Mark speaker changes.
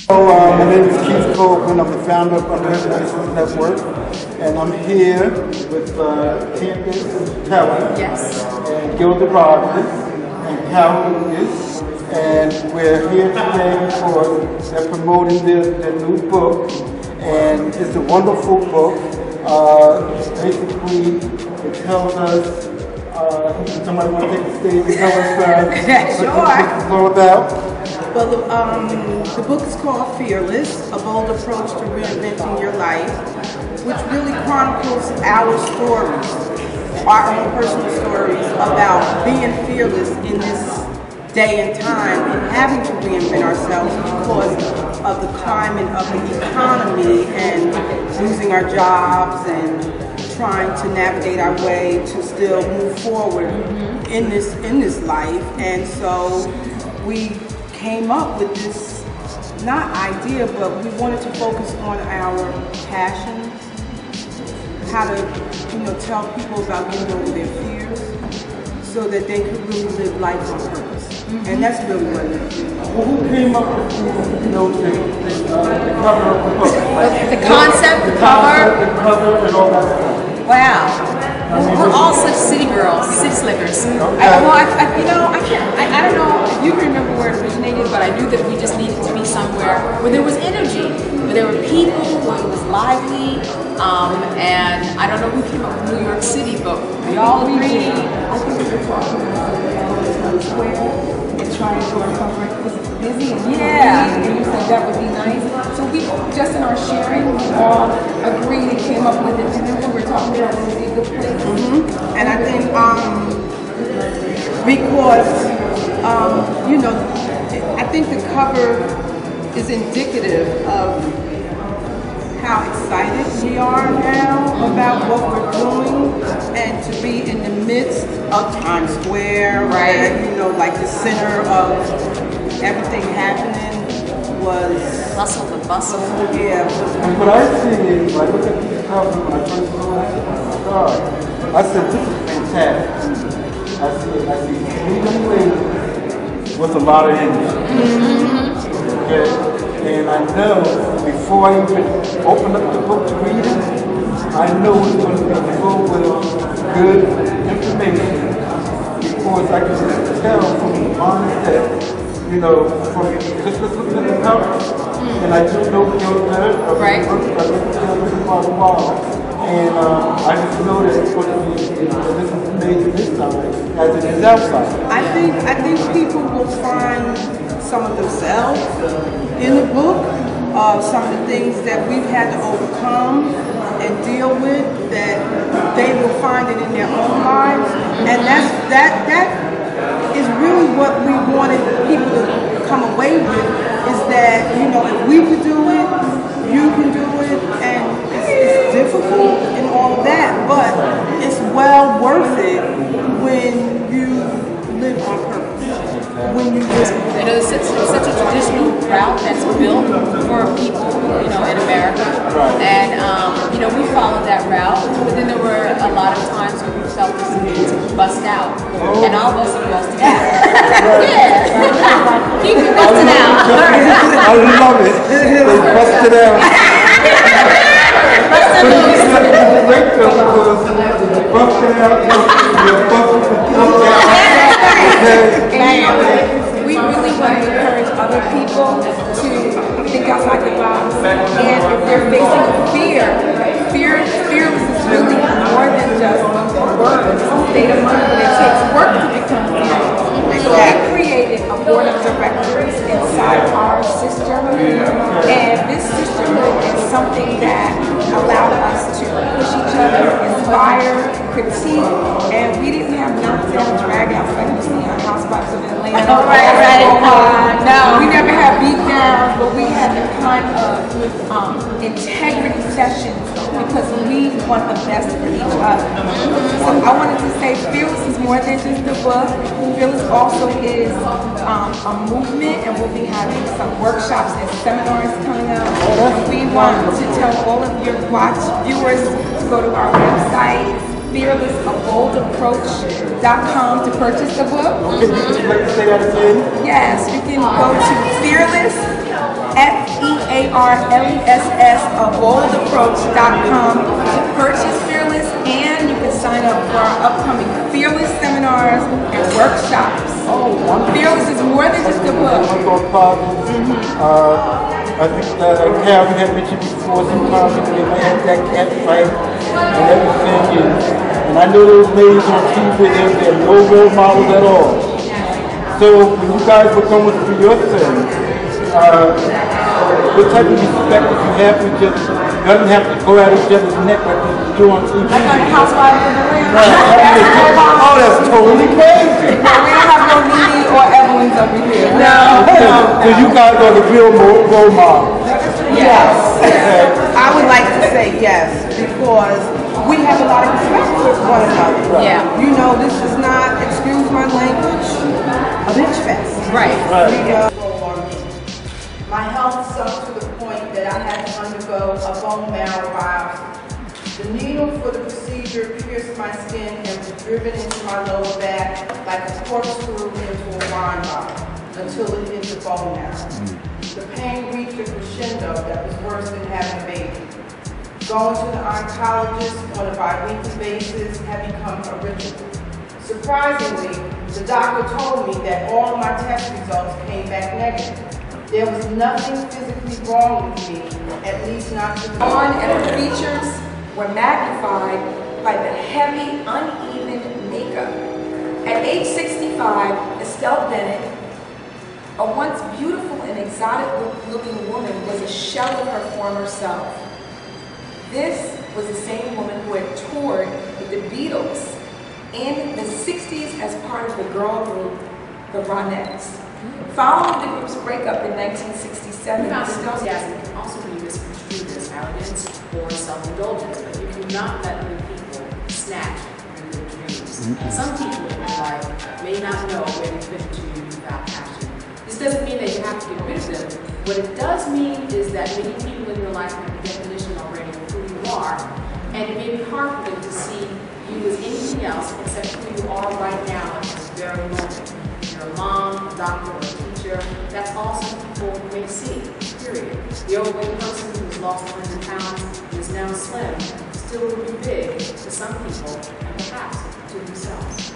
Speaker 1: My name is Keith Copeland. I'm the founder of Reinventing Network, and I'm here with Candace Kelly and Gilda Rogers and Carol Lucas, and we're here today for they're promoting their new book, and it's a wonderful book. Basically, it tells us. Somebody want to take the stage and tell us what it's all about?
Speaker 2: Well, the book is called Fearless, A Bold Approach to Reinventing Your Life, which really chronicles our stories, our own personal stories about being fearless in this day and time and having to reinvent ourselves because of the climate of the economy and losing our jobs and trying to navigate our way to still move forward in this life. And so we came up with this, not idea, but we wanted to focus on our passions, how to, tell people about getting over their fears so that they could really live life on purpose. And that's really what it is.
Speaker 1: Well, who came up with, the cover of the book?
Speaker 3: The concept, the
Speaker 1: cover, and all that stuff.
Speaker 3: Wow. We're all such city girls, city slickers. I don't know if you can remember where it originated, but I knew that we just needed to be somewhere where there was energy, where there were people, where it was lively, and I don't know who came up with New York City, but we all agreed.
Speaker 4: I think we were talking about Square and trying to recover it because it's busy and and you said that would be nice. So we just in our sharing, we all agreed and came up with it. And then we were talking about it would be a good place.
Speaker 2: And I think because I think the cover is indicative of how excited we are now about what we're doing, and to be in the midst of Times Square, right? Like the center of everything happening was
Speaker 3: Hustle the bustle.
Speaker 2: Yeah.
Speaker 1: And what I see is, when I look at these covers, when I first saw it, I said, this is fantastic. I see three young ladies with a lot of energy. Okay? And I know before I even open up the book to read it, I know it's going to be full with good information, because I can just tell from the mindset, from just looking at the cover. And I do know Gilda,
Speaker 3: right?
Speaker 1: And I just know that it's going to be this is amazing this time as it is outside.
Speaker 2: I think people will find some of themselves in the book, some of the things that we've had to overcome and deal with, that they will find it in their own lives, and that is really what we wanted people to come away with, is that if we could do it, you can do it, and it's difficult and all of that, but it's well worth it when you live on purpose. When you
Speaker 3: it's such a traditional route that's built for people, in America, and we followed that route. But then there were a lot of times when we felt this need to bust out, and all of us are busted out. Yeah, keep it busted out.
Speaker 1: I love it. They busted out.
Speaker 3: Busted loose.
Speaker 1: Great film was busted out.
Speaker 4: We really want to encourage other people to think outside the box. And if they're facing fearless is really more than just a word. It's a state of mind, but it takes work to become fearless. So we created a board of directors inside our sisterhood. And this sisterhood is something that allowed us to push each other, inspire, critique, and we didn't have knockdown dragouts like you see on Housewives of Atlanta. No, we never had beat downs, but we had the kind of integrity sessions because we want the best for each other. So I wanted to say Fearless is more than just a book. Fearless also is a movement, and we'll be having some workshops and seminars coming up. And we want to tell all of your viewers to go to our website, fearlessaboldapproach.com, to purchase the book.
Speaker 1: Okay, you can say that again?
Speaker 4: Yes, you can go to FEARLESS, aboldapproach.com to purchase Fearless, and you can sign up for our upcoming Fearless seminars and workshops.
Speaker 1: Oh, wonderful.
Speaker 4: Fearless is more than just a book.
Speaker 1: I think that Carrie had mentioned before, sometimes they may have that cat fight and everything, and I know those ladies on TV, they're no role models at all. So when you guys were going through your thing, what type of respect did you have for each other? You doesn't have to go at each other's neck like you do on TV.
Speaker 4: Like on Housewives of Atlanta.
Speaker 1: Oh, that's totally crazy.
Speaker 4: We don't have no Nene or Evelyn's over here. No.
Speaker 1: So you guys are the real role models.
Speaker 2: Yes. I would like to say yes, because we have a lot of respect for one another.
Speaker 3: Yeah.
Speaker 2: You know, this is not, excuse my language, a bitch fest.
Speaker 3: Right.
Speaker 2: You know, my health sunk to the point that I had to undergo a bone marrow biopsy. The needle for the procedure pierced my skin and was driven into my lower back like a corkscrew into a wine bottle until it hit the bone marrow. The pain reached a crescendo that was worse than having a baby. Going to the oncologist on a bi-weekly basis had become a ritual. Surprisingly, the doctor told me that all of my test results came back negative. There was nothing physically wrong with me, at least not to me.
Speaker 4: And her features were magnified by the heavy, uneven makeup. At age 65, Estelle Bennett, a once beautiful and exotic-looking woman, was a shell of her former self. This was the same woman who had toured with the Beatles in the 60s as part of the girl group, the Ronettes. Following the group's breakup in 1967,
Speaker 3: Enthusiasm can also be misconstrued as arrogance or self-indulgence, but you cannot let other people snatch your good dreams. Some people in your life may not know where to fit to you without passion. This doesn't mean that you have to get rid of them. What it does mean is that many people in your life have a definition already of who you are, and it may be hard for them to see you as anything else except who you are right now at this very moment. You're a mom, a doctor, or a teacher. That's all some people may see, period. The overweight person who's lost 100 pounds and is now slim still will be big to some people and perhaps to themselves.